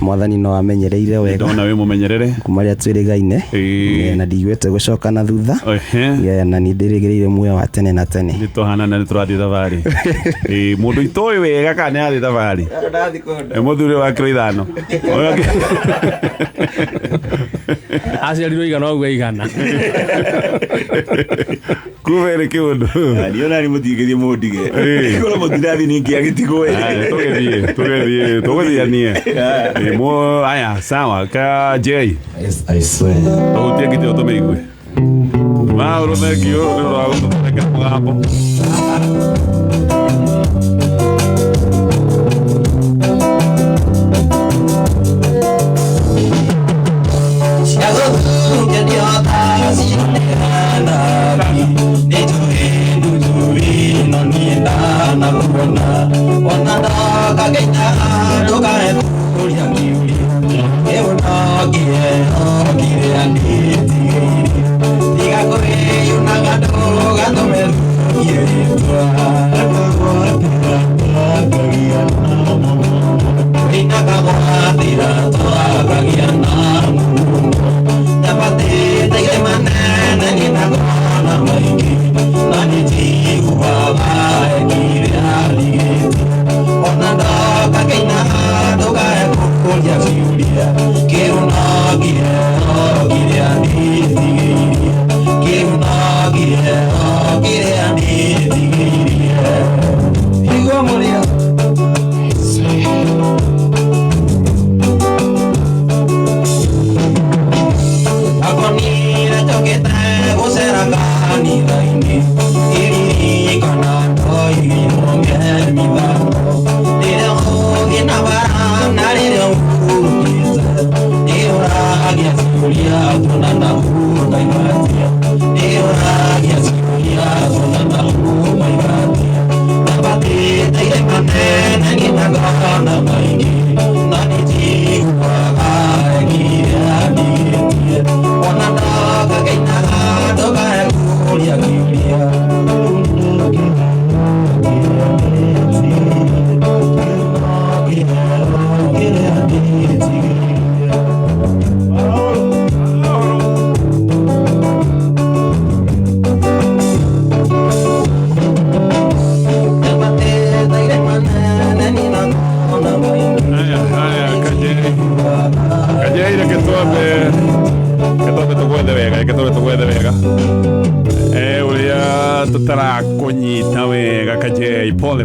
mwathani no amenyereire wega ndona we mumenyerere kuma ria twirigaine na ndigwete gucoka na thutha na ni ndirigireire muoyo wa tene na tene ni tohana na turathi thabari mundu itoi wega kana athi thabari muthuri wa kiro ithano aciarirwo igana ogwo igana kuvere kiundu niona ni mutigerie mundige ikora mutirathi ningi agitigwe tugethie mo aya sawa ka J. Yes, I swear utie kiti utomeigwe mauro mekio ro utomeika hapo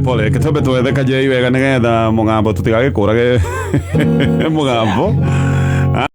pole ketobe twethe Kajei wega nigetha mugambo tutigagikũrage mugambo